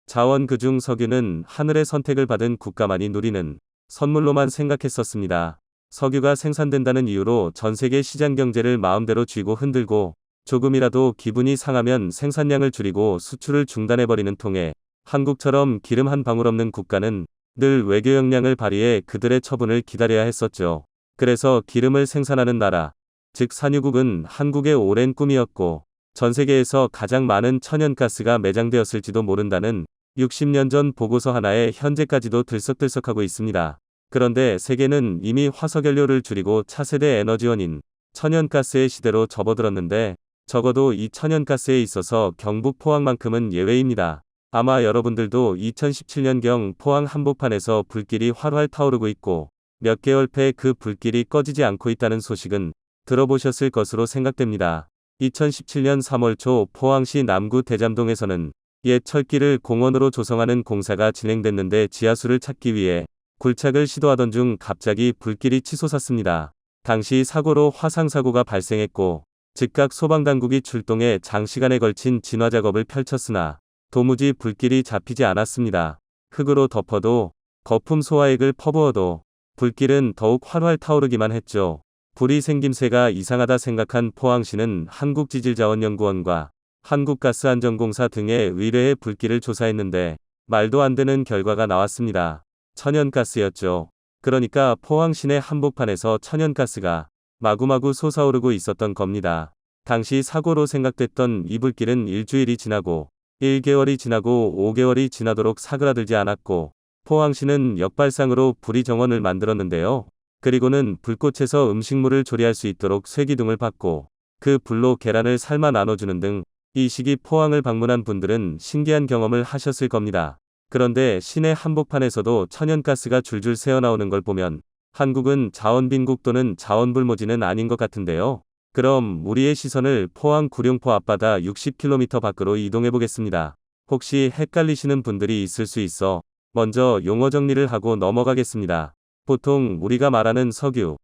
자원 그중 석유는 하늘의 선택을 받은 국가만이 누리는 선물로만 생각했었습니다. 석유가 생산된다는 이유로 전 세계 시장 경제를 마음대로 쥐고 흔들고 조금이라도 기분이 상하면 생산량을 줄이고 수출을 중단해버리는 통에 한국처럼 기름 한 방울 없는 국가는 늘 외교 역량을 발휘해 그들의 처분을 기다려야 했었죠. 그래서 기름을 생산하는 나라, 즉 산유국은 한국의 오랜 꿈이었고 전 세계에서 가장 많은 천연가스가 매장되었을지도 모른다는 60년 전 보고서 하나에 현재까지도 들썩들썩하고 있습니다. 그런데 세계는 이미 화석연료를 줄이고 차세대 에너지원인 천연가스의 시대로 접어들었는데 적어도 이 천연가스에 있어서 경북 포항만큼은 예외입니다. 아마 여러분들도 2017년경 포항 한복판에서 불길이 활활 타오르고 있고 몇 개월째 그 불길이 꺼지지 않고 있다는 소식은 들어보셨을 것으로 생각됩니다. 2017년 3월 초 포항시 남구 대잠동에서는 옛 철길을 공원으로 조성하는 공사가 진행됐는데 지하수를 찾기 위해 굴착을 시도하던 중 갑자기 불길이 치솟았습니다. 당시 사고로 화상사고가 발생했고 즉각 소방당국이 출동해 장시간에 걸친 진화 작업을 펼쳤으나 도무지 불길이 잡히지 않았습니다. 흙으로 덮어도 거품 소화액을 퍼부어도 불길은 더욱 활활 타오르기만 했죠. 불이 생김새가 이상하다 생각한 포항시는 한국지질자원연구원과 한국가스안전공사 등에 의뢰해 불길을 조사했는데 말도 안 되는 결과가 나왔습니다. 천연가스였죠. 그러니까 포항 시내 한복판에서 천연가스가 마구마구 솟아오르고 있었던 겁니다. 당시 사고로 생각됐던 이 불길은 일주일이 지나고 1개월이 지나고 5개월이 지나도록 사그라들지 않았고 포항시는 역발상으로 불이 정원을 만들었는데요. 그리고는 불꽃에서 음식물을 조리할 수 있도록 쇠기둥을 받고 그 불로 계란을 삶아 나눠주는 등 이 시기 포항을 방문한 분들은 신기한 경험을 하셨을 겁니다. 그런데 시내 한복판에서도 천연가스가 줄줄 새어나오는 걸 보면 한국은 자원빈국 또는 자원불모지는 아닌 것 같은데요. 그럼 우리의 시선을 포항 구룡포 앞바다 60km 밖으로 이동해 보겠습니다. 혹시 헷갈리시는 분들이 있을 수 있어 먼저 용어 정리를 하고 넘어가겠습니다. 보통 우리가 말하는 석유,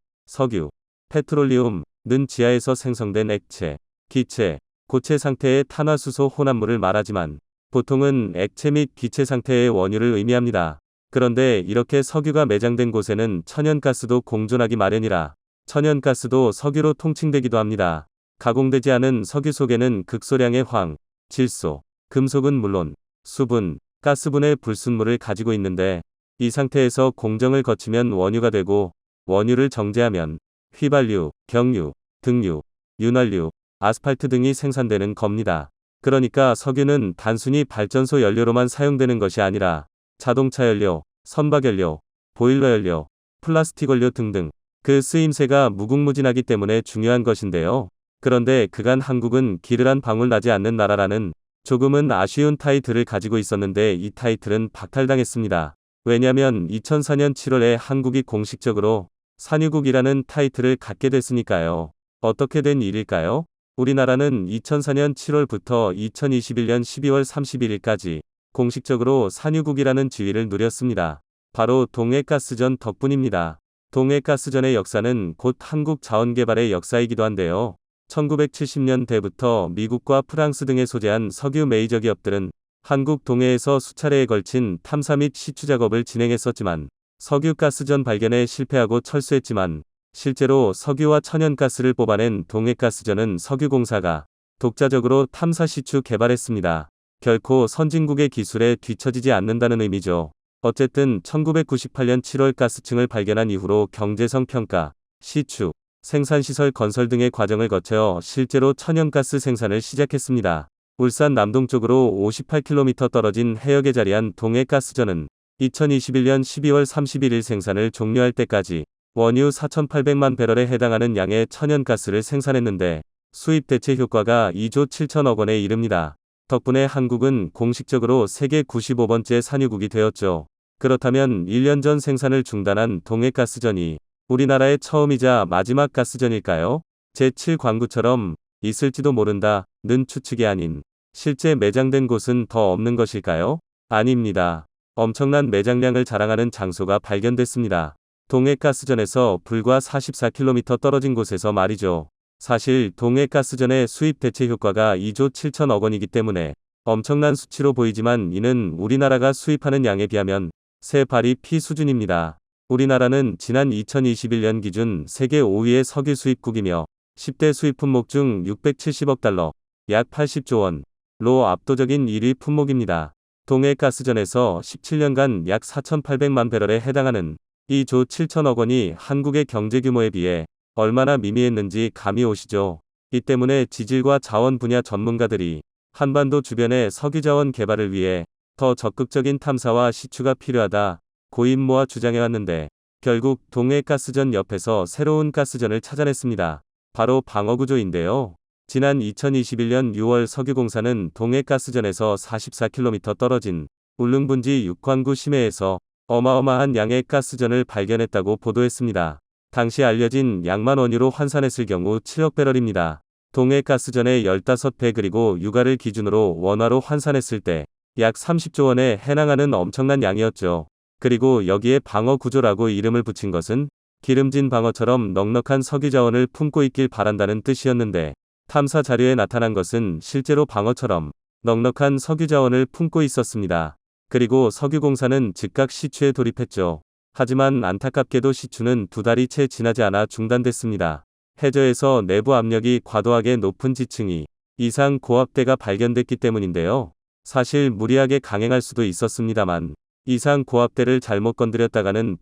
페트롤리움는 지하에서 생성된 액체, 기체, 고체 상태의 탄화수소 혼합물을 말하지만 보통은 액체 및 기체 상태의 원유를 의미합니다. 그런데 이렇게 석유가 매장된 곳에는 천연가스도 공존하기 마련이라 천연가스도 석유로 통칭되기도 합니다. 가공되지 않은 석유 속에는 극소량의 황, 질소, 금속은 물론 수분, 가스분의 불순물을 가지고 있는데 이 상태에서 공정을 거치면 원유가 되고 원유를 정제하면 휘발유, 경유, 등유, 윤활유, 아스팔트 등이 생산되는 겁니다. 그러니까 석유는 단순히 발전소 연료로만 사용되는 것이 아니라 자동차 연료, 선박 연료, 보일러 연료, 플라스틱 원료 등등 그 쓰임새가 무궁무진하기 때문에 중요한 것인데요. 그런데 그간 한국은 기를 한 방울 나지 않는 나라라는 조금은 아쉬운 타이틀을 가지고 있었는데 이 타이틀은 박탈당했습니다. 왜냐면 2004년 7월에 한국이 공식적으로 산유국이라는 타이틀을 갖게 됐으니까요. 어떻게 된 일일까요? 우리나라는 2004년 7월부터 2021년 12월 31일까지 공식적으로 산유국이라는 지위를 누렸습니다. 바로 동해가스전 덕분입니다. 동해가스전의 역사는 곧 한국 자원개발의 역사이기도 한데요. 1970년대부터 미국과 프랑스 등에 소재한 석유 메이저 기업들은 한국 동해에서 수차례에 걸친 탐사 및 시추 작업을 진행했었지만 석유가스전 발견에 실패하고 철수했지만 실제로 석유와 천연가스를 뽑아낸 동해가스전은 석유공사가 독자적으로 탐사 시추 개발했습니다. 결코 선진국의 기술에 뒤처지지 않는다는 의미죠. 어쨌든 1998년 7월 가스층을 발견한 이후로 경제성 평가, 시추, 생산시설 건설 등의 과정을 거쳐 실제로 천연가스 생산을 시작했습니다. 울산 남동쪽으로 58km 떨어진 해역에 자리한 동해가스전은 2021년 12월 31일 생산을 종료할 때까지 원유 4,800만 배럴에 해당하는 양의 천연가스를 생산했는데 수입 대체 효과가 2조 7천억 원에 이릅니다. 덕분에 한국은 공식적으로 세계 95번째 산유국이 되었죠. 그렇다면 1년 전 생산을 중단한 동해가스전이 우리나라의 처음이자 마지막 가스전일까요? 제7광구처럼 있을지도 모른다는 추측이 아닌 실제 매장된 곳은 더 없는 것일까요? 아닙니다. 엄청난 매장량을 자랑하는 장소가 발견됐습니다. 동해가스전에서 불과 44km 떨어진 곳에서 말이죠. 사실 동해가스전의 수입 대체 효과가 2조 7천억 원이기 때문에 엄청난 수치로 보이지만 이는 우리나라가 수입하는 양에 비하면 새 발이 피 수준입니다. 우리나라는 지난 2021년 기준 세계 5위의 석유 수입국이며 10대 수입 품목 중 670억 달러, 약 80조 원로 압도적인 1위 품목입니다. 동해가스전에서 17년간 약 4,800만 배럴에 해당하는 2조 7천억 원이 한국의 경제 규모에 비해 얼마나 미미했는지 감이 오시죠. 이 때문에 지질과 자원 분야 전문가들이 한반도 주변의 석유자원 개발을 위해 더 적극적인 탐사와 시추가 필요하다 고임모아 주장해왔는데 결국 동해가스전 옆에서 새로운 가스전을 찾아냈습니다. 바로 방어구조인데요. 지난 2021년 6월 석유공사는 동해가스전에서 44km 떨어진 울릉분지 육광구 심해에서 어마어마한 양의 가스전을 발견했다고 보도했습니다. 당시 알려진 양만 원유로 환산했을 경우 7억 배럴입니다. 동해가스전의 15배 그리고 유가를 기준으로 원화로 환산했을 때 약 30조 원에 해당하는 엄청난 양이었죠. 그리고 여기에 방어구조라고 이름을 붙인 것은 기름진 방어처럼 넉넉한 석유 자원을 품고 있길 바란다는 뜻이었는데 탐사 자료에 나타난 것은 실제로 방어처럼 넉넉한 석유 자원을 품고 있었습니다. 그리고 석유공사는 즉각 시추에 돌입했죠. 하지만 안타깝게도 시추는 2달이 채 지나지 않아 중단됐습니다. 해저에서 내부 압력이 과도하게 높은 지층이 이상 고압대가 발견됐기 때문인데요. 사실 무리하게 강행할 수도 있었습니다만 이상 고압대를 잘못 건드렸다가는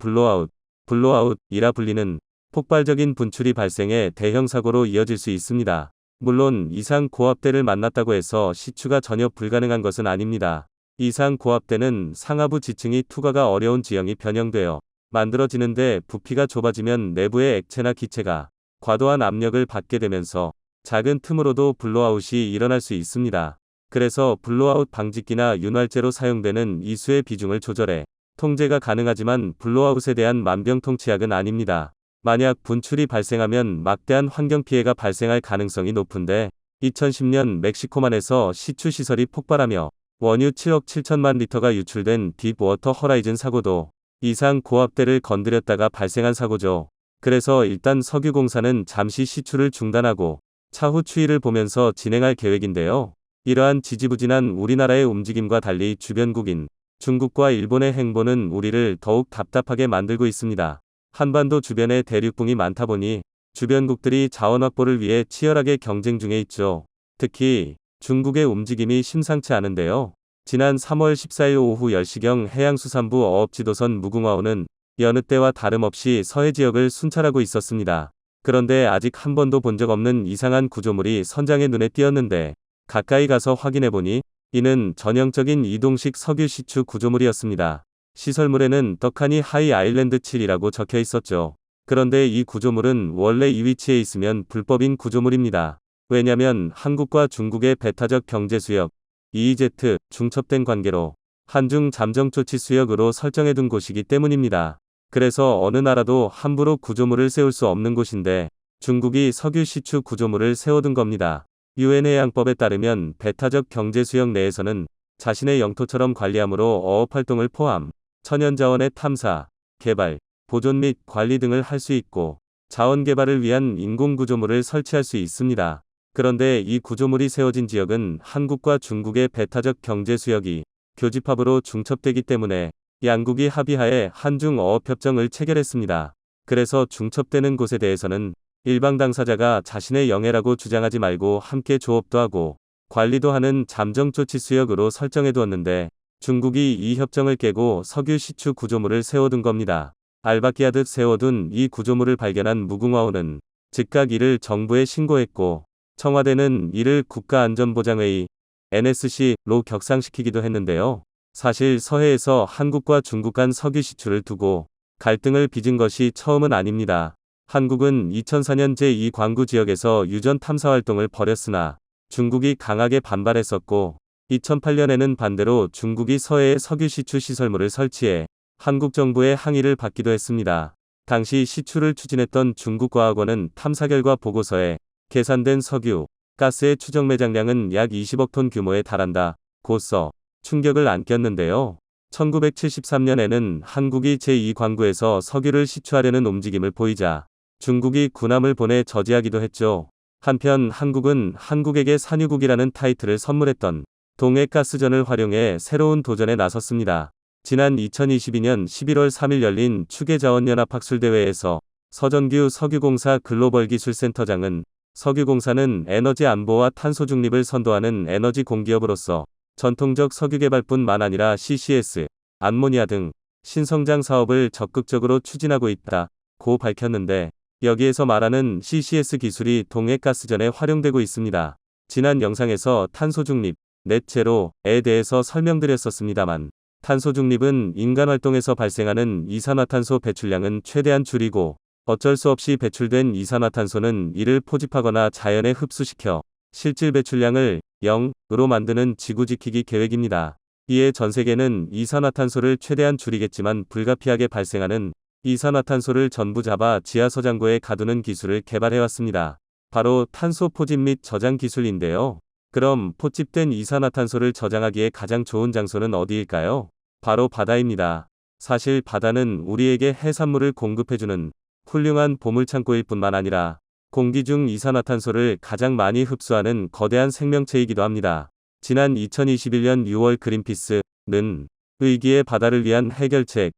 블로아웃이라 불리는 폭발적인 분출이 발생해 대형 사고로 이어질 수 있습니다. 물론 이상 고압대를 만났다고 해서 시추가 전혀 불가능한 것은 아닙니다. 이상 고압대는 상하부 지층이 투과가 어려운 지형이 변형되어 만들어지는데 부피가 좁아지면 내부의 액체나 기체가 과도한 압력을 받게 되면서 작은 틈으로도 블로아웃이 일어날 수 있습니다. 그래서 블로아웃 방지기나 윤활제로 사용되는 이수의 비중을 조절해 통제가 가능하지만 블로아웃에 대한 만병통치약은 아닙니다. 만약 분출이 발생하면 막대한 환경피해가 발생할 가능성이 높은데 2010년 멕시코만에서 시추 시설이 폭발하며 원유 7억 7천만 리터가 유출된 딥워터 허라이즌 사고도 이상 고압대를 건드렸다가 발생한 사고죠. 그래서 일단 석유공사는 잠시 시추를 중단하고 차후 추이를 보면서 진행할 계획인데요. 이러한 지지부진한 우리나라의 움직임과 달리 주변국인 중국과 일본의 행보는 우리를 더욱 답답하게 만들고 있습니다. 한반도 주변에 대륙붕이 많다 보니 주변국들이 자원 확보를 위해 치열하게 경쟁 중에 있죠. 특히 중국의 움직임이 심상치 않은데요. 지난 3월 14일 오후 10시경 해양수산부 어업지도선 무궁화호는 여느 때와 다름없이 서해 지역을 순찰하고 있었습니다. 그런데 아직 한 번도 본 적 없는 이상한 구조물이 선장의 눈에 띄었는데 가까이 가서 확인해보니 이는 전형적인 이동식 석유 시추 구조물이었습니다. 시설물에는 떡하니 하이 아일랜드 7이라고 적혀 있었죠. 그런데 이 구조물은 원래 이 위치에 있으면 불법인 구조물입니다. 왜냐면 한국과 중국의 배타적 경제수역 EEZ 중첩된 관계로 한중 잠정조치 수역으로 설정해둔 곳이기 때문입니다. 그래서 어느 나라도 함부로 구조물을 세울 수 없는 곳인데 중국이 석유 시추 구조물을 세워둔 겁니다. UN 해양법에 따르면 배타적 경제수역 내에서는 자신의 영토처럼 관리함으로 어업활동을 포함 천연자원의 탐사, 개발, 보존 및 관리 등을 할 수 있고 자원 개발을 위한 인공구조물을 설치할 수 있습니다. 그런데 이 구조물이 세워진 지역은 한국과 중국의 배타적 경제수역이 교집합으로 중첩되기 때문에 양국이 합의하에 한중 어업협정을 체결했습니다. 그래서 중첩되는 곳에 대해서는 일방 당사자가 자신의 영해라고 주장하지 말고 함께 조업도 하고 관리도 하는 잠정조치 수역으로 설정해 두었는데 중국이 이 협정을 깨고 석유 시추 구조물을 세워둔 겁니다. 알박기하듯 세워둔 이 구조물을 발견한 무궁화호는 즉각 이를 정부에 신고했고 청와대는 이를 국가안전보장회의 NSC로 격상시키기도 했는데요. 사실 서해에서 한국과 중국 간 석유 시추를 두고 갈등을 빚은 것이 처음은 아닙니다. 한국은 2004년 제2광구 지역에서 유전 탐사 활동을 벌였으나 중국이 강하게 반발했었고 2008년에는 반대로 중국이 서해에 석유 시추 시설물을 설치해 한국 정부의 항의를 받기도 했습니다. 당시 시추를 추진했던 중국과학원은 탐사 결과 보고서에 계산된 석유, 가스의 추정 매장량은 약 20억 톤 규모에 달한다 고 써 충격을 안겼는데요. 1973년에는 한국이 제2광구에서 석유를 시추하려는 움직임을 보이자 중국이 군함을 보내 저지하기도 했죠. 한편 한국은 한국에게 산유국이라는 타이틀을 선물했던 동해가스전을 활용해 새로운 도전에 나섰습니다. 지난 2022년 11월 3일 열린 추계자원연합학술대회에서 서정규 석유공사 글로벌기술센터장은 석유공사는 에너지 안보와 탄소 중립을 선도하는 에너지 공기업으로서 전통적 석유 개발뿐만 아니라 CCS, 암모니아 등 신성장 사업을 적극적으로 추진하고 있다고 밝혔는데, 여기에서 말하는 CCS 기술이 동해가스전에 활용되고 있습니다. 지난 영상에서 탄소 중립, 넷제로에 대해서 설명드렸었습니다만, 탄소 중립은 인간 활동에서 발생하는 이산화탄소 배출량은 최대한 줄이고 어쩔 수 없이 배출된 이산화탄소는 이를 포집하거나 자연에 흡수시켜 실질 배출량을 0으로 만드는 지구 지키기 계획입니다. 이에 전 세계는 이산화탄소를 최대한 줄이겠지만 불가피하게 발생하는 이산화탄소를 전부 잡아 지하저장고에 가두는 기술을 개발해왔습니다. 바로 탄소 포집 및 저장 기술인데요. 그럼 포집된 이산화탄소를 저장하기에 가장 좋은 장소는 어디일까요? 바로 바다입니다. 사실 바다는 우리에게 해산물을 공급해주는 훌륭한 보물창고일 뿐만 아니라 공기 중 이산화탄소를 가장 많이 흡수하는 거대한 생명체이기도 합니다. 지난 2021년 6월 그린피스는 위기의 바다를 위한 해결책,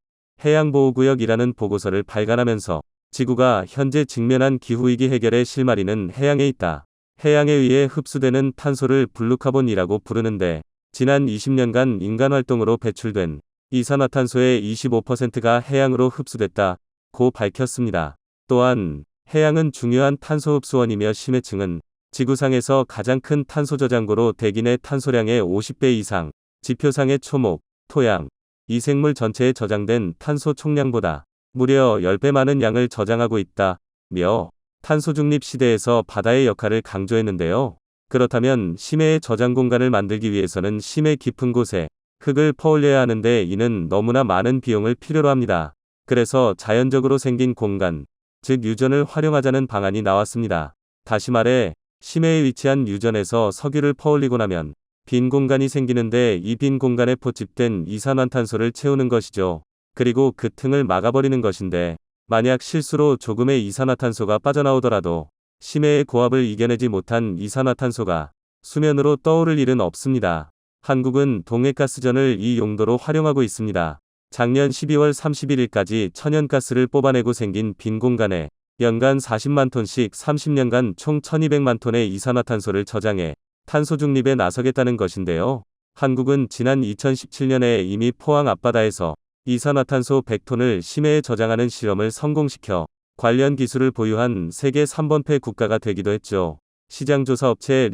해양보호구역이라는 보고서를 발간하면서 지구가 현재 직면한 기후위기 해결의 실마리는 해양에 있다. 해양에 의해 흡수되는 탄소를 블루카본이라고 부르는데, 지난 20년간 인간활동으로 배출된 이산화탄소의 25%가 해양으로 흡수됐다고 밝혔습니다. 또한 해양은 중요한 탄소 흡수원이며 심해층은 지구상에서 가장 큰 탄소 저장고로 대기 내 탄소량의 50배 이상, 지표상의 초목, 토양, 이생물 전체에 저장된 탄소 총량보다 무려 10배 많은 양을 저장하고 있다며 탄소 중립 시대에서 바다의 역할을 강조했는데요. 그렇다면 심해의 저장 공간을 만들기 위해서는 심해 깊은 곳에 흙을 퍼올려야 하는데 이는 너무나 많은 비용을 필요로 합니다. 그래서 자연적으로 생긴 공간, 즉 유전을 활용하자는 방안이 나왔습니다. 다시 말해 심해에 위치한 유전에서 석유를 퍼올리고 나면 빈 공간이 생기는데 이 빈 공간에 포집된 이산화탄소를 채우는 것이죠. 그리고 그 틈을 막아버리는 것인데, 만약 실수로 조금의 이산화탄소가 빠져나오더라도 심해의 고압을 이겨내지 못한 이산화탄소가 수면으로 떠오를 일은 없습니다. 한국은 동해가스전을 이 용도로 활용하고 있습니다. 작년 12월 31일까지 천연가스를 뽑아내고 생긴 빈 공간에 연간 40만 톤씩 30년간 총 1200만 톤의 이산화탄소를 저장해 탄소 중립에 나서겠다는 것인데요. 한국은 지난 2017년에 이미 포항 앞바다에서 이산화탄소 100톤을 심해에 저장하는 실험을 성공시켜 관련 기술을 보유한 세계 3번패 국가가 되기도 했죠. 시장조사업체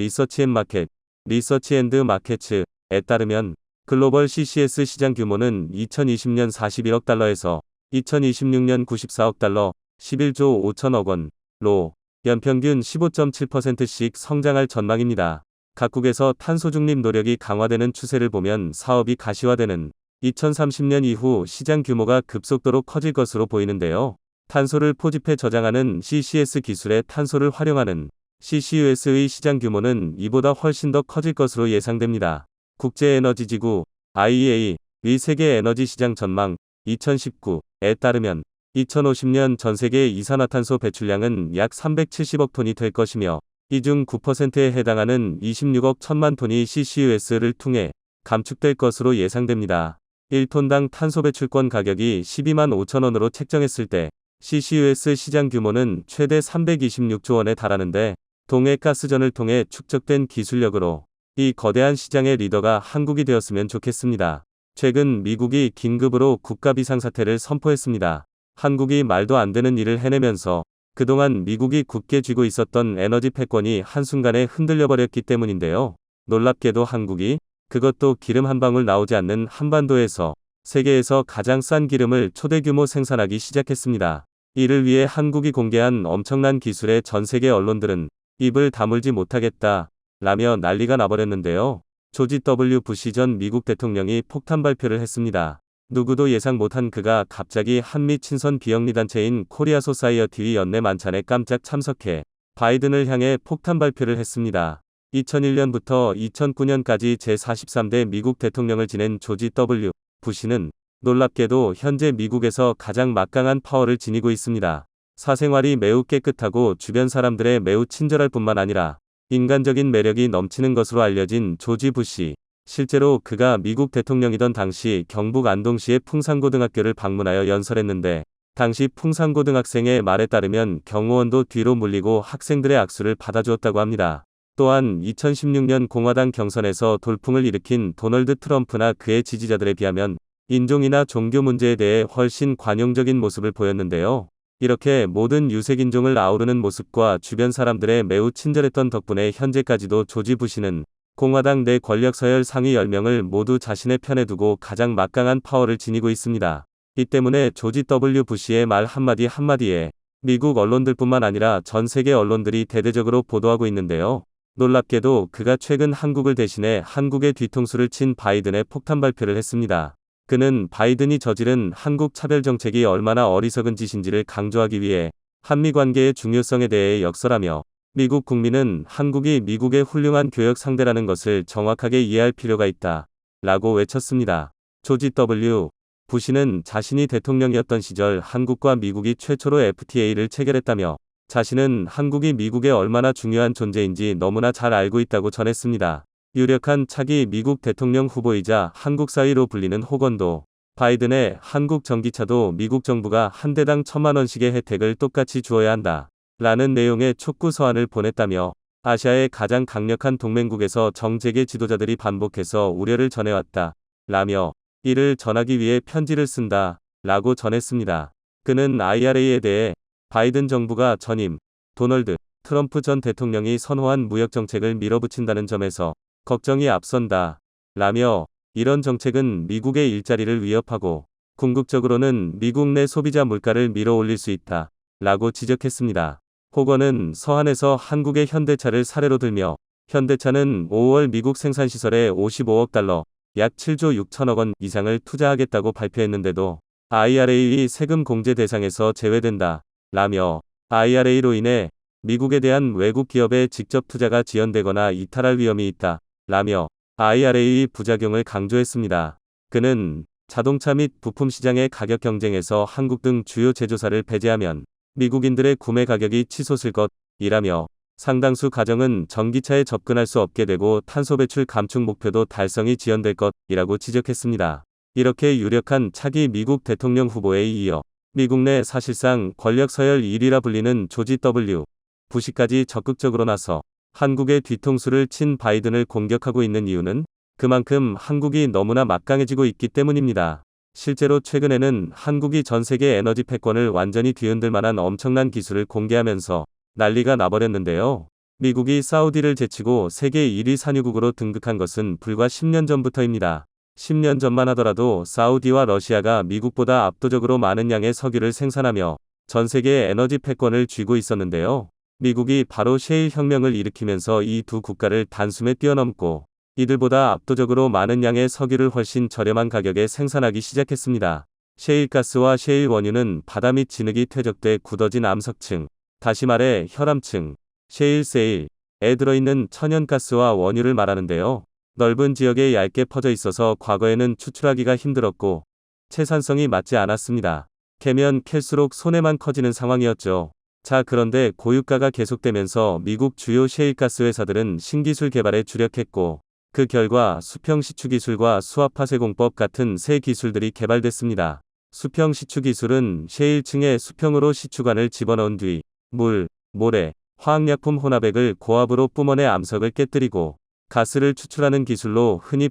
리서치앤드마켓츠에 따르면 글로벌 CCS 시장 규모는 2020년 41억 달러에서 2026년 94억 달러, 11조 5천억 원로 연평균 15.7%씩 성장할 전망입니다. 각국에서 탄소 중립 노력이 강화되는 추세를 보면 사업이 가시화되는 2030년 이후 시장 규모가 급속도로 커질 것으로 보이는데요. 탄소를 포집해 저장하는 CCS 기술에 탄소를 활용하는 CCUS의 시장 규모는 이보다 훨씬 더 커질 것으로 예상됩니다. 국제에너지지구 IEA의 세계 에너지 시장 전망 2019에 따르면 2050년 전 세계 이산화탄소 배출량은 약 370억 톤이 될 것이며, 이 중 9%에 해당하는 26억 1000만 톤이 CCUS를 통해 감축될 것으로 예상됩니다. 1톤당 탄소 배출권 가격이 12만 5천 원으로 책정했을 때 CCUS 시장 규모는 최대 326조 원에 달하는데, 동해가스전을 통해 축적된 기술력으로 이 거대한 시장의 리더가 한국이 되었으면 좋겠습니다. 최근 미국이 긴급으로 국가 비상사태를 선포했습니다. 한국이 말도 안 되는 일을 해내면서 그동안 미국이 굳게 쥐고 있었던 에너지 패권이 한순간에 흔들려버렸기 때문인데요. 놀랍게도 한국이, 그것도 기름 한 방울 나오지 않는 한반도에서 세계에서 가장 싼 기름을 초대규모 생산하기 시작했습니다. 이를 위해 한국이 공개한 엄청난 기술에 전 세계 언론들은 입을 다물지 못하겠다 라며 난리가 나버렸는데요. 조지 W. 부시 전 미국 대통령이 폭탄 발표를 했습니다. 누구도 예상 못한 그가 갑자기 한미 친선 비영리단체인 코리아 소사이어티 연내 만찬에 깜짝 참석해 바이든을 향해 폭탄 발표를 했습니다. 2001년부터 2009년까지 제43대 미국 대통령을 지낸 조지 W. 부시는 놀랍게도 현재 미국에서 가장 막강한 파워를 지니고 있습니다. 사생활이 매우 깨끗하고 주변 사람들의 매우 친절할 뿐만 아니라 인간적인 매력이 넘치는 것으로 알려진 조지 부시. 실제로 그가 미국 대통령이던 당시 경북 안동시의 풍산고등학교를 방문하여 연설했는데 당시 풍산고등학생의 말에 따르면 경호원도 뒤로 물리고 학생들의 악수를 받아주었다고 합니다. 또한 2016년 공화당 경선에서 돌풍을 일으킨 도널드 트럼프나 그의 지지자들에 비하면 인종이나 종교 문제에 대해 훨씬 관용적인 모습을 보였는데요. 이렇게 모든 유색인종을 아우르는 모습과 주변 사람들의 매우 친절했던 덕분에 현재까지도 조지 부시는 공화당 내 권력 서열 상위 10명을 모두 자신의 편에 두고 가장 막강한 파워를 지니고 있습니다. 이 때문에 조지 W. 부시의 말 한마디 한마디에 미국 언론들뿐만 아니라 전 세계 언론들이 대대적으로 보도하고 있는데요. 놀랍게도 그가 최근 한국을 대신해 한국의 뒤통수를 친 바이든의 폭탄 발표를 했습니다. 그는 바이든이 저지른 한국 차별 정책이 얼마나 어리석은 짓인지를 강조하기 위해 한미 관계의 중요성에 대해 역설하며 미국 국민은 한국이 미국의 훌륭한 교역 상대라는 것을 정확하게 이해할 필요가 있다. 라고 외쳤습니다. 조지 W. 부시는 자신이 대통령이었던 시절 한국과 미국이 최초로 FTA를 체결했다며 자신은 한국이 미국에 얼마나 중요한 존재인지 너무나 잘 알고 있다고 전했습니다. 유력한 차기 미국 대통령 후보이자 한국 사위로 불리는 호건도 바이든의 한국 전기차도 미국 정부가 한 대당 1,000만 원씩의 혜택을 똑같이 주어야 한다. 라는 내용의 촉구 서한을 보냈다며 아시아의 가장 강력한 동맹국에서 정재계 지도자들이 반복해서 우려를 전해왔다. 라며 이를 전하기 위해 편지를 쓴다. 라고 전했습니다. 그는 IRA에 대해 바이든 정부가 전임 도널드 트럼프 전 대통령이 선호한 무역정책을 밀어붙인다는 점에서 걱정이 앞선다. 라며 이런 정책은 미국의 일자리를 위협하고 궁극적으로는 미국 내 소비자 물가를 밀어올릴 수 있다. 라고 지적했습니다. 호건은 서한에서 한국의 현대차를 사례로 들며 현대차는 5월 미국 생산시설에 55억 달러, 약 7조 6천억 원 이상을 투자하겠다고 발표했는데도 IRA 세금 공제 대상에서 제외된다. 라며 IRA로 인해 미국에 대한 외국 기업의 직접 투자가 지연되거나 이탈할 위험이 있다. 라며 IRA 부작용을 강조했습니다. 그는 자동차 및 부품 시장의 가격 경쟁에서 한국 등 주요 제조사를 배제하면 미국인들의 구매 가격이 치솟을 것이라며 상당수 가정은 전기차에 접근할 수 없게 되고 탄소 배출 감축 목표도 달성이 지연될 것이라고 지적했습니다. 이렇게 유력한 차기 미국 대통령 후보에 이어 미국 내 사실상 권력 서열 1위라 불리는 조지 W. 부시까지 적극적으로 나서 한국의 뒤통수를 친 바이든을 공격하고 있는 이유는 그만큼 한국이 너무나 막강해지고 있기 때문입니다. 실제로 최근에는 한국이 전 세계 에너지 패권을 완전히 뒤흔들 만한 엄청난 기술을 공개하면서 난리가 나버렸는데요. 미국이 사우디를 제치고 세계 1위 산유국으로 등극한 것은 불과 10년 전부터입니다. 10년 전만 하더라도 사우디와 러시아가 미국보다 압도적으로 많은 양의 석유를 생산하며 전 세계의 에너지 패권을 쥐고 있었는데요. 미국이 바로 셰일 혁명을 일으키면서 이 두 국가를 단숨에 뛰어넘고 이들보다 압도적으로 많은 양의 석유를 훨씬 저렴한 가격에 생산하기 시작했습니다. 셰일가스와 셰일 원유는 바다 및 진흙이 퇴적돼 굳어진 암석층, 다시 말해 혈암층, 셰일세일에 들어있는 천연가스와 원유를 말하는데요. 넓은 지역에 얇게 퍼져 있어서 과거에는 추출하기가 힘들었고 채산성이 맞지 않았습니다. 캐면 캘수록 손해만 커지는 상황이었죠. 자, 그런데 고유가가 계속되면서 미국 주요 셰일가스 회사들은 신기술 개발에 주력했고 그 결과 수평 시추 기술과 수압화쇄 공법 같은 새 기술들이 개발됐습니다. 수평 시추 기술은 셰일층에 수평으로 시추관을 집어넣은 뒤 물, 모래, 화학약품 혼합액을 고압으로 뿜어내 암석을 깨뜨리고 가스를 추출하는 기술로 흔히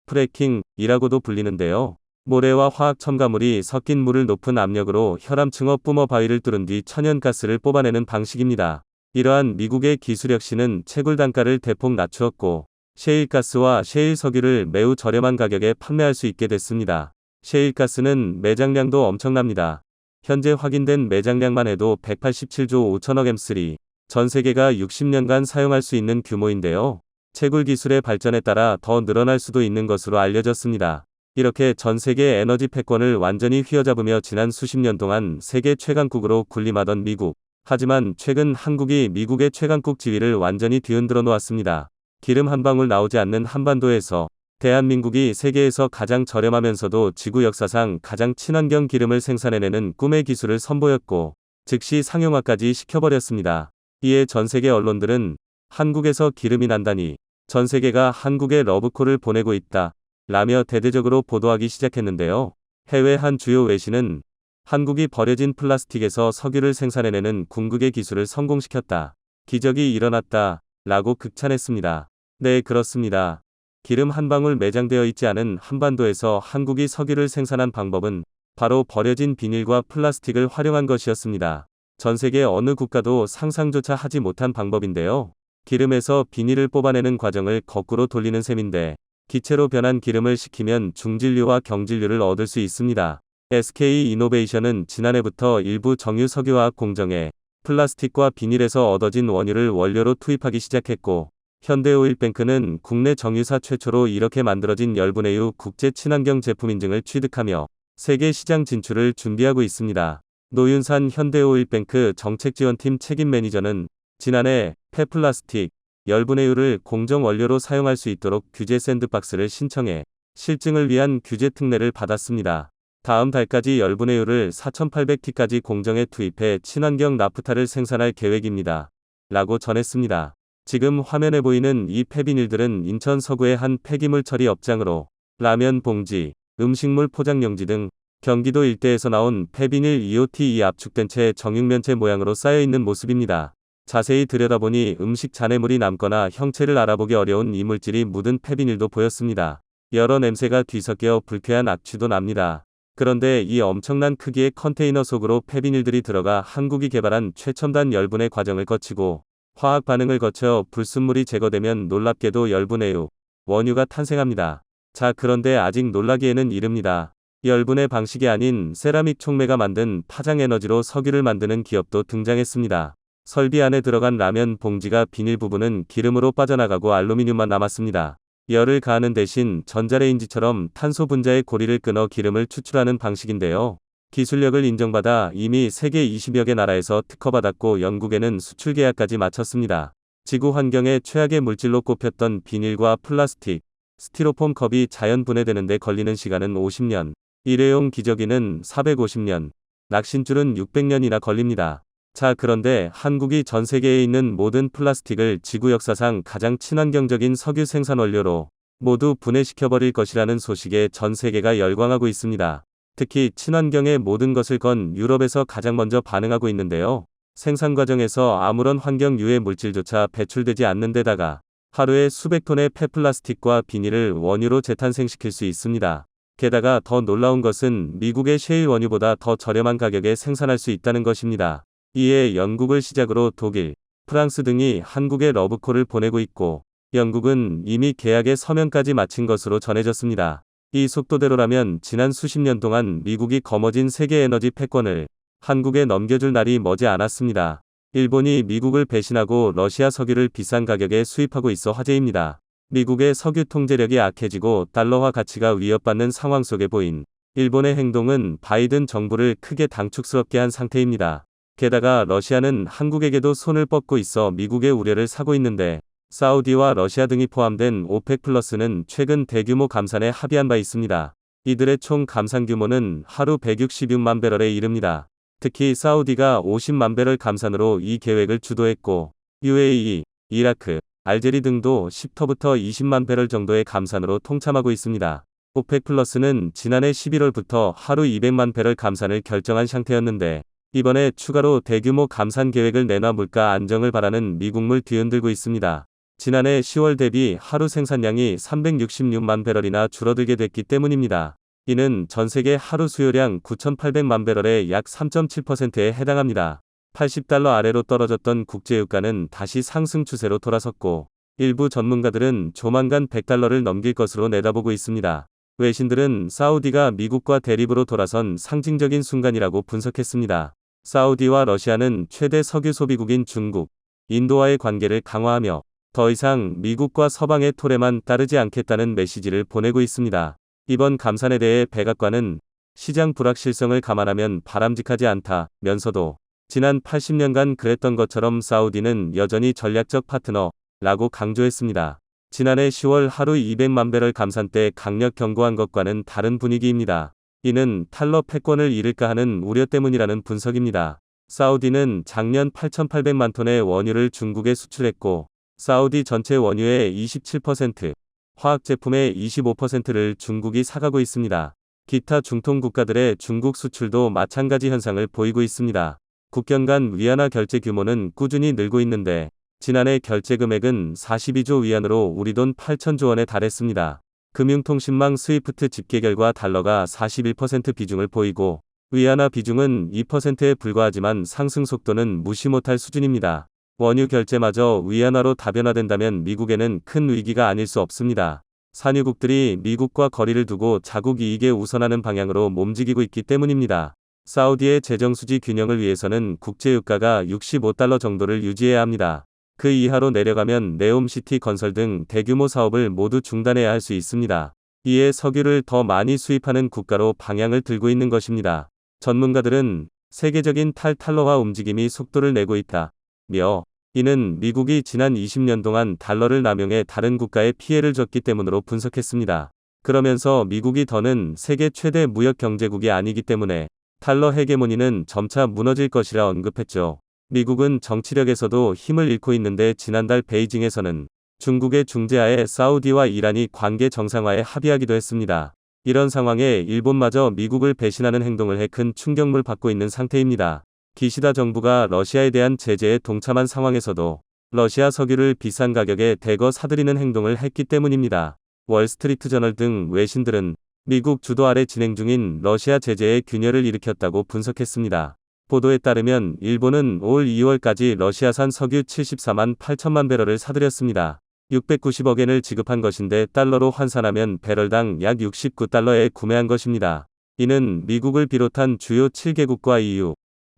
프래킹이라고도 불리는데요. 모래와 화학 첨가물이 섞인 물을 높은 압력으로 혈암층어 뿜어 바위를 뚫은 뒤 천연가스를 뽑아내는 방식입니다. 이러한 미국의 기술 혁신은 채굴 단가를 대폭 낮추었고 셰일가스와 셰일 석유를 매우 저렴한 가격에 판매할 수 있게 됐습니다. 셰일가스는 매장량도 엄청납니다. 현재 확인된 매장량만 해도 187조 5천억 M3, 전 세계가 60년간 사용할 수 있는 규모인데요. 채굴 기술의 발전에 따라 더 늘어날 수도 있는 것으로 알려졌습니다. 이렇게 전 세계 에너지 패권을 완전히 휘어잡으며 지난 수십 년 동안 세계 최강국으로 군림하던 미국. 하지만 최근 한국이 미국의 최강국 지위를 완전히 뒤흔들어 놓았습니다. 기름 한 방울 나오지 않는 한반도에서 대한민국이 세계에서 가장 저렴하면서도 지구 역사상 가장 친환경 기름을 생산해내는 꿈의 기술을 선보였고 즉시 상용화까지 시켜버렸습니다. 이에 전 세계 언론들은 한국에서 기름이 난다니 전 세계가 한국에 러브콜을 보내고 있다. 라며 대대적으로 보도하기 시작했는데요. 해외 한 주요 외신은 한국이 버려진 플라스틱에서 석유를 생산해내는 궁극의 기술을 성공시켰다. 기적이 일어났다. 라고 극찬했습니다. 네, 그렇습니다. 기름 한 방울 매장되어 있지 않은 한반도에서 한국이 석유를 생산한 방법은 바로 버려진 비닐과 플라스틱을 활용한 것이었습니다. 전 세계 어느 국가도 상상조차 하지 못한 방법인데요. 기름에서 비닐을 뽑아내는 과정을 거꾸로 돌리는 셈인데 기체로 변한 기름을 식히면 중진류와 경진류를 얻을 수 있습니다. SK이노베이션은 지난해부터 일부 정유 석유화학 공정에 플라스틱과 비닐에서 얻어진 원유를 원료로 투입하기 시작했고, 현대오일뱅크는 국내 정유사 최초로 이렇게 만들어진 열분해유 국제 친환경 제품 인증을 취득하며 세계 시장 진출을 준비하고 있습니다. 노윤산 현대오일뱅크 정책지원팀 책임 매니저는 지난해 폐플라스틱, 열분해유를 공정 원료로 사용할 수 있도록 규제 샌드박스를 신청해 실증을 위한 규제 특례를 받았습니다. 다음 달까지 열분해유를 4,800T까지 공정에 투입해 친환경 나프타를 생산할 계획입니다. 라고 전했습니다. 지금 화면에 보이는 이 폐비닐들은 인천 서구의 한 폐기물 처리 업장으로 라면 봉지, 음식물 포장용지 등 경기도 일대에서 나온 폐비닐 EOTE 압축된 채 정육면체 모양으로 쌓여있는 모습입니다. 자세히 들여다보니 음식 잔해물이 남거나 형체를 알아보기 어려운 이물질이 묻은 폐비닐도 보였습니다. 여러 냄새가 뒤섞여 불쾌한 악취도 납니다. 그런데 이 엄청난 크기의 컨테이너 속으로 폐비닐들이 들어가 한국이 개발한 최첨단 열분해 과정을 거치고 화학 반응을 거쳐 불순물이 제거되면 놀랍게도 열분해유, 원유가 탄생합니다. 자, 그런데 아직 놀라기에는 이릅니다. 열분해 방식이 아닌 세라믹 촉매가 만든 파장 에너지로 석유를 만드는 기업도 등장했습니다. 설비 안에 들어간 라면 봉지가 비닐 부분은 기름으로 빠져나가고 알루미늄만 남았습니다. 열을 가하는 대신 전자레인지처럼 탄소 분자의 고리를 끊어 기름을 추출하는 방식인데요. 기술력을 인정받아 이미 세계 20여 개 나라에서 특허받았고 영국에는 수출 계약까지 마쳤습니다. 지구 환경에 최악의 물질로 꼽혔던 비닐과 플라스틱, 스티로폼 컵이 자연 분해되는 데 걸리는 시간은 50년, 일회용 기저귀는 450년, 낚싯줄은 600년이나 걸립니다. 자, 그런데 한국이 전 세계에 있는 모든 플라스틱을 지구 역사상 가장 친환경적인 석유 생산 원료로 모두 분해시켜버릴 것이라는 소식에 전 세계가 열광하고 있습니다. 특히 친환경의 모든 것을 건 유럽에서 가장 먼저 반응하고 있는데요. 생산 과정에서 아무런 환경 유해 물질조차 배출되지 않는 데다가 하루에 수백 톤의 폐플라스틱과 비닐을 원유로 재탄생시킬 수 있습니다. 게다가 더 놀라운 것은 미국의 셰일 원유보다 더 저렴한 가격에 생산할 수 있다는 것입니다. 이에 영국을 시작으로 독일, 프랑스 등이 한국에 러브콜을 보내고 있고 영국은 이미 계약의 서명까지 마친 것으로 전해졌습니다. 이 속도대로라면 지난 수십 년 동안 미국이 거머쥔 세계 에너지 패권을 한국에 넘겨줄 날이 머지 않았습니다. 일본이 미국을 배신하고 러시아 석유를 비싼 가격에 수입하고 있어 화제입니다. 미국의 석유 통제력이 악해지고 달러화 가치가 위협받는 상황 속에 보인 일본의 행동은 바이든 정부를 크게 당혹스럽게 한 상태입니다. 게다가 러시아는 한국에게도 손을 뻗고 있어 미국의 우려를 사고 있는데 사우디와 러시아 등이 포함된 오펙 플러스는 최근 대규모 감산에 합의한 바 있습니다. 이들의 총 감산 규모는 하루 166만 배럴에 이릅니다. 특히 사우디가 50만 배럴 감산으로 이 계획을 주도했고 UAE, 이라크, 알제리 등도 10터부터 20만 배럴 정도의 감산으로 통참하고 있습니다. 오펙 플러스는 지난해 11월부터 하루 200만 배럴 감산을 결정한 상태였는데 이번에 추가로 대규모 감산 계획을 내놔 물가 안정을 바라는 미국물 뒤흔들고 있습니다. 지난해 10월 대비 하루 생산량이 366만 배럴이나 줄어들게 됐기 때문입니다. 이는 전세계 하루 수요량 9,800만 배럴의 약 3.7%에 해당합니다. 80달러 아래로 떨어졌던 국제유가는 다시 상승 추세로 돌아섰고 일부 전문가들은 조만간 100달러를 넘길 것으로 내다보고 있습니다. 외신들은 사우디가 미국과 대립으로 돌아선 상징적인 순간이라고 분석했습니다. 사우디와 러시아는 최대 석유 소비국인 중국, 인도와의 관계를 강화하며 더 이상 미국과 서방의 토레만 따르지 않겠다는 메시지를 보내고 있습니다. 이번 감산에 대해 백악관은 시장 불확실성을 감안하면 바람직하지 않다면서도 지난 80년간 그랬던 것처럼 사우디는 여전히 전략적 파트너라고 강조했습니다. 지난해 10월 하루 200만 배럴 감산 때 강력 경고한 것과는 다른 분위기입니다. 이는 탈러 패권을 잃을까 하는 우려 때문이라는 분석입니다. 사우디는 작년 8,800만 톤의 원유를 중국에 수출했고 사우디 전체 원유의 27%, 화학제품의 25%를 중국이 사가고 있습니다. 기타 중동 국가들의 중국 수출도 마찬가지 현상을 보이고 있습니다. 국경 간 위안화 결제 규모는 꾸준히 늘고 있는데 지난해 결제 금액은 42조 위안으로 우리 돈 8천조 원에 달했습니다. 금융통신망 스위프트 집계 결과 달러가 41% 비중을 보이고 위안화 비중은 2%에 불과하지만 상승 속도는 무시 못할 수준입니다. 원유 결제마저 위안화로 다변화된다면 미국에는 큰 위기가 아닐 수 없습니다. 산유국들이 미국과 거리를 두고 자국 이익에 우선하는 방향으로 몸지기고 있기 때문입니다. 사우디의 재정수지 균형을 위해서는 국제유가가 65달러 정도를 유지해야 합니다. 그 이하로 내려가면 네옴시티 건설 등 대규모 사업을 모두 중단해야 할 수 있습니다. 이에 석유를 더 많이 수입하는 국가로 방향을 들고 있는 것입니다. 전문가들은 세계적인 탈달러화 움직임이 속도를 내고 있다며 이는 미국이 지난 20년 동안 달러를 남용해 다른 국가에 피해를 줬기 때문으로 분석했습니다. 그러면서 미국이 더는 세계 최대 무역 경제국이 아니기 때문에 달러 헤게모니는 점차 무너질 것이라 언급했죠. 미국은 정치력에서도 힘을 잃고 있는데 지난달 베이징에서는 중국의 중재하에 사우디와 이란이 관계 정상화에 합의하기도 했습니다. 이런 상황에 일본마저 미국을 배신하는 행동을 해 큰 충격을 받고 있는 상태입니다. 기시다 정부가 러시아에 대한 제재에 동참한 상황에서도 러시아 석유를 비싼 가격에 대거 사들이는 행동을 했기 때문입니다. 월스트리트 저널 등 외신들은 미국 주도 아래 진행 중인 러시아 제재에 균열을 일으켰다고 분석했습니다. 보도에 따르면 일본은 올 2월까지 러시아산 석유 74만 8천만 배럴을 사들였습니다. 690억엔을 지급한 것인데 달러로 환산하면 배럴당 약 69달러에 구매한 것입니다. 이는 미국을 비롯한 주요 7개국과 EU,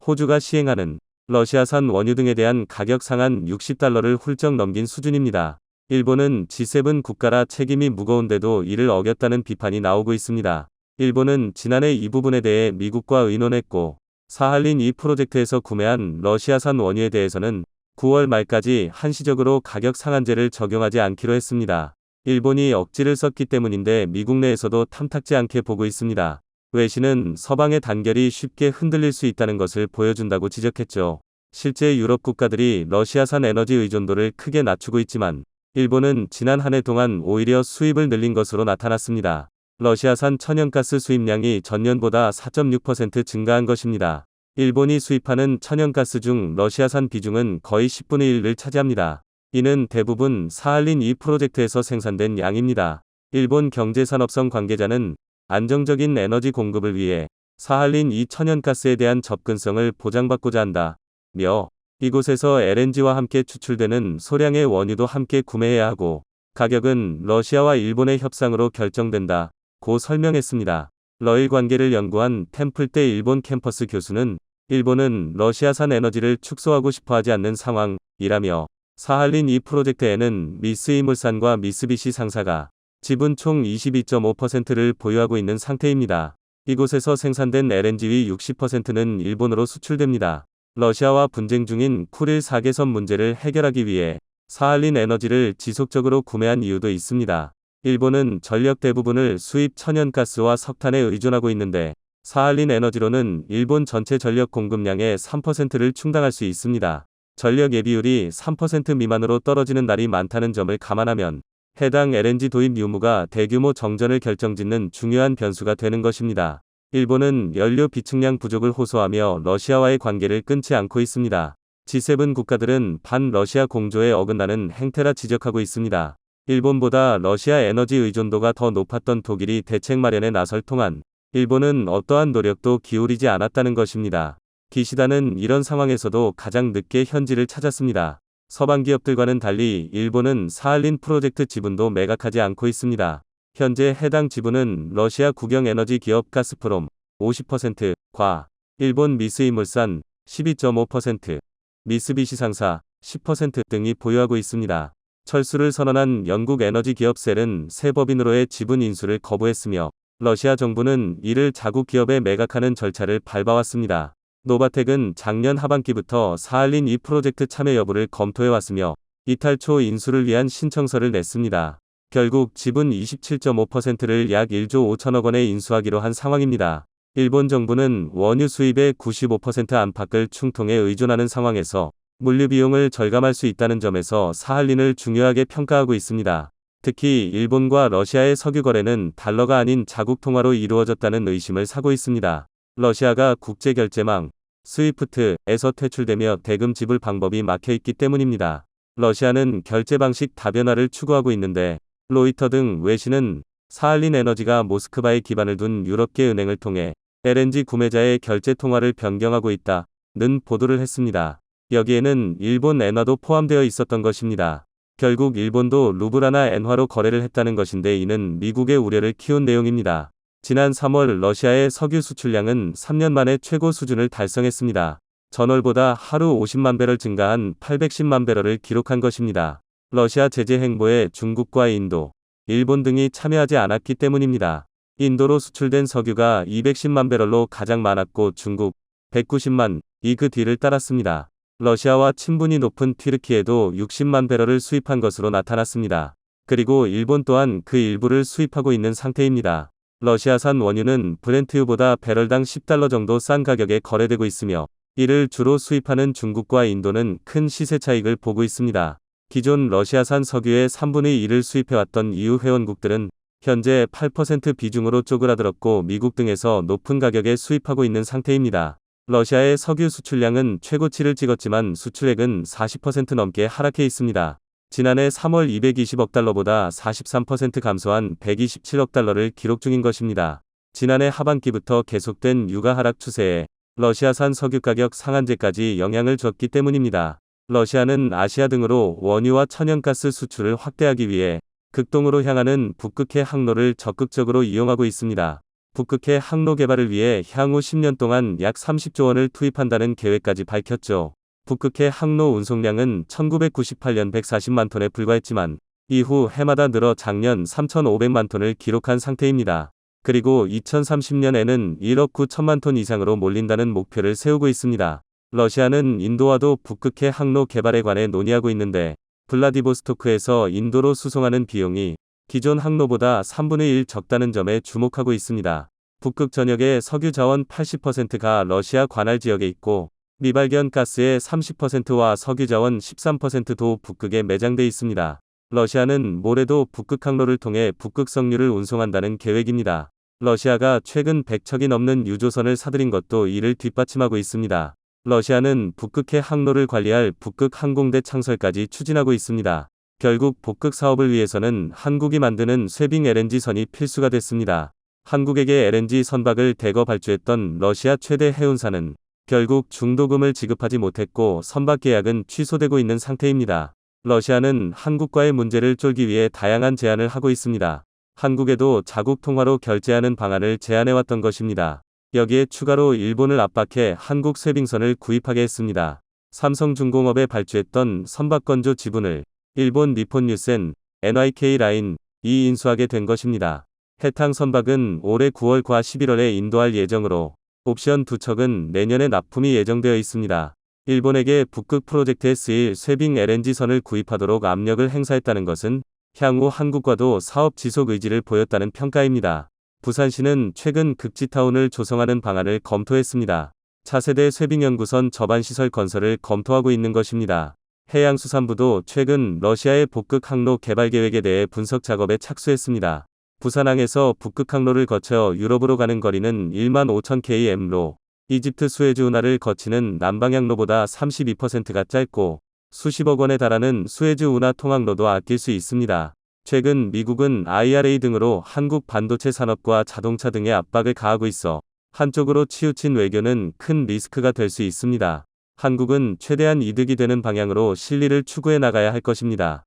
호주가 시행하는 러시아산 원유 등에 대한 가격 상한 60달러를 훌쩍 넘긴 수준입니다. 일본은 G7 국가라 책임이 무거운데도 이를 어겼다는 비판이 나오고 있습니다. 일본은 지난해 이 부분에 대해 미국과 의논했고 사할린 2 프로젝트에서 구매한 러시아산 원유에 대해서는 9월 말까지 한시적으로 가격 상한제를 적용하지 않기로 했습니다. 일본이 억지를 썼기 때문인데 미국 내에서도 탐탁지 않게 보고 있습니다. 외신은 서방의 단결이 쉽게 흔들릴 수 있다는 것을 보여준다고 지적했죠. 실제 유럽 국가들이 러시아산 에너지 의존도를 크게 낮추고 있지만 일본은 지난 한 해 동안 오히려 수입을 늘린 것으로 나타났습니다. 러시아산 천연가스 수입량이 전년보다 4.6% 증가한 것입니다. 일본이 수입하는 천연가스 중 러시아산 비중은 거의 10분의 1을 차지합니다. 이는 대부분 사할린 2 프로젝트에서 생산된 양입니다. 일본 경제산업성 관계자는 안정적인 에너지 공급을 위해 사할린 2 천연가스에 대한 접근성을 보장받고자 한다며 이곳에서 LNG와 함께 추출되는 소량의 원유도 함께 구매해야 하고 가격은 러시아와 일본의 협상으로 결정된다고 설명했습니다. 러일 관계를 연구한 템플대 일본 캠퍼스 교수는 일본은 러시아산 에너지를 축소하고 싶어하지 않는 상황이라며 사할린 2 프로젝트에는 미쓰이물산과 미쓰비시 상사가 지분 총 22.5%를 보유하고 있는 상태입니다. 이곳에서 생산된 LNG의 60%는 일본으로 수출됩니다. 러시아와 분쟁 중인 쿠릴 4개선 문제를 해결하기 위해 사할린 에너지를 지속적으로 구매한 이유도 있습니다. 일본은 전력 대부분을 수입 천연가스와 석탄에 의존하고 있는데 사할린 에너지로는 일본 전체 전력 공급량의 3%를 충당할 수 있습니다. 전력 예비율이 3% 미만으로 떨어지는 날이 많다는 점을 감안하면 해당 LNG 도입 유무가 대규모 정전을 결정짓는 중요한 변수가 되는 것입니다. 일본은 연료 비축량 부족을 호소하며 러시아와의 관계를 끊지 않고 있습니다. G7 국가들은 반러시아 공조에 어긋나는 행태라 지적하고 있습니다. 일본보다 러시아 에너지 의존도가 더 높았던 독일이 대책 마련에 나설 동안 일본은 어떠한 노력도 기울이지 않았다는 것입니다. 기시다는 이런 상황에서도 가장 늦게 현지를 찾았습니다. 서방 기업들과는 달리 일본은 사할린 프로젝트 지분도 매각하지 않고 있습니다. 현재 해당 지분은 러시아 국영 에너지 기업 가스프롬 50%과 일본 미쓰이물산 12.5%, 미쓰비시 상사 10% 등이 보유하고 있습니다. 철수를 선언한 영국 에너지 기업 셀은 새 법인으로의 지분 인수를 거부했으며 러시아 정부는 이를 자국 기업에 매각하는 절차를 밟아왔습니다. 노바텍은 작년 하반기부터 사할린 2 프로젝트 참여 여부를 검토해왔으며 이달 초 인수를 위한 신청서를 냈습니다. 결국 지분 27.5%를 약 1조 5천억 원에 인수하기로 한 상황입니다. 일본 정부는 원유 수입의 95% 안팎을 충통에 의존하는 상황에서 물류 비용을 절감할 수 있다는 점에서 사할린을 중요하게 평가하고 있습니다. 특히 일본과 러시아의 석유 거래는 달러가 아닌 자국 통화로 이루어졌다는 의심을 사고 있습니다. 러시아가 국제 결제망 스위프트에서 퇴출되며 대금 지불 방법이 막혀 있기 때문입니다. 러시아는 결제 방식 다변화를 추구하고 있는데 로이터 등 외신은 사할린 에너지가 모스크바에 기반을 둔 유럽계 은행을 통해 LNG 구매자의 결제 통화를 변경하고 있다는 보도를 했습니다. 여기에는 일본 엔화도 포함되어 있었던 것입니다. 결국 일본도 루블화나 엔화로 거래를 했다는 것인데 이는 미국의 우려를 키운 내용입니다. 지난 3월 러시아의 석유 수출량은 3년 만에 최고 수준을 달성했습니다. 전월보다 하루 50만 배럴 증가한 810만 배럴을 기록한 것입니다. 러시아 제재 행보에 중국과 인도, 일본 등이 참여하지 않았기 때문입니다. 인도로 수출된 석유가 210만 배럴로 가장 많았고 중국 190만이 그 뒤를 따랐습니다. 러시아와 친분이 높은 튀르키예도 60만 배럴을 수입한 것으로 나타났습니다. 그리고 일본 또한 그 일부를 수입하고 있는 상태입니다. 러시아산 원유는 브렌트유보다 배럴당 $10 정도 싼 가격에 거래되고 있으며 이를 주로 수입하는 중국과 인도는 큰 시세 차익을 보고 있습니다. 기존 러시아산 석유의 3분의 1을 수입해왔던 EU 회원국들은 현재 8% 비중으로 쪼그라들었고 미국 등에서 높은 가격에 수입하고 있는 상태입니다. 러시아의 석유 수출량은 최고치를 찍었지만 수출액은 40% 넘게 하락해 있습니다. 지난해 3월 220억 달러보다 43% 감소한 127억 달러를 기록 중인 것입니다. 지난해 하반기부터 계속된 유가 하락 추세에 러시아산 석유 가격 상한제까지 영향을 줬기 때문입니다. 러시아는 아시아 등으로 원유와 천연가스 수출을 확대하기 위해 극동으로 향하는 북극해 항로를 적극적으로 이용하고 있습니다. 북극해 항로 개발을 위해 향후 10년 동안 약 30조 원을 투입한다는 계획까지 밝혔죠. 북극해 항로 운송량은 1998년 140만 톤에 불과했지만 이후 해마다 늘어 작년 3,500만 톤을 기록한 상태입니다. 그리고 2030년에는 1억 9천만 톤 이상으로 몰린다는 목표를 세우고 있습니다. 러시아는 인도와도 북극해 항로 개발에 관해 논의하고 있는데 블라디보스토크에서 인도로 수송하는 비용이 기존 항로보다 3분의 1 적다는 점에 주목하고 있습니다. 북극 전역의 석유 자원 80%가 러시아 관할 지역에 있고 미발견 가스의 30%와 석유 자원 13%도 북극에 매장돼 있습니다. 러시아는 모레도 북극 항로를 통해 북극 석유를 운송한다는 계획입니다. 러시아가 최근 100척이 넘는 유조선을 사들인 것도 이를 뒷받침하고 있습니다. 러시아는 북극해 항로를 관리할 북극 항공대 창설까지 추진하고 있습니다. 결국 북극 사업을 위해서는 한국이 만드는 쇠빙 LNG선이 필수가 됐습니다. 한국에게 LNG 선박을 대거 발주했던 러시아 최대 해운사는 결국 중도금을 지급하지 못했고 선박 계약은 취소되고 있는 상태입니다. 러시아는 한국과의 문제를 쫄기 위해 다양한 제안을 하고 있습니다. 한국에도 자국 통화로 결제하는 방안을 제안해왔던 것입니다. 여기에 추가로 일본을 압박해 한국 쇠빙선을 구입하게 했습니다. 삼성중공업에 발주했던 선박 건조 지분을 일본 니폰유센, NYK 라인이 인수하게 된 것입니다. 해당 선박은 올해 9월과 11월에 인도할 예정으로 옵션 2척은 내년에 납품이 예정되어 있습니다. 일본에게 북극 프로젝트에 쓰일 쇠빙 LNG선을 구입하도록 압력을 행사했다는 것은 향후 한국과도 사업 지속 의지를 보였다는 평가입니다. 부산시는 최근 극지타운을 조성하는 방안을 검토했습니다. 차세대 쇠빙연구선 접안시설 건설을 검토하고 있는 것입니다. 해양수산부도 최근 러시아의 북극 항로 개발 계획에 대해 분석 작업에 착수했습니다. 부산항에서 북극 항로를 거쳐 유럽으로 가는 거리는 1만 5천 km로 이집트 수에즈 운하를 거치는 남방향로보다 32%가 짧고 수십억 원에 달하는 수에즈 운하 통항로도 아낄 수 있습니다. 최근 미국은 IRA 등으로 한국 반도체 산업과 자동차 등의 압박을 가하고 있어 한쪽으로 치우친 외교는 큰 리스크가 될 수 있습니다. 한국은 최대한 이득이 되는 방향으로 실리를 추구해 나가야 할 것입니다.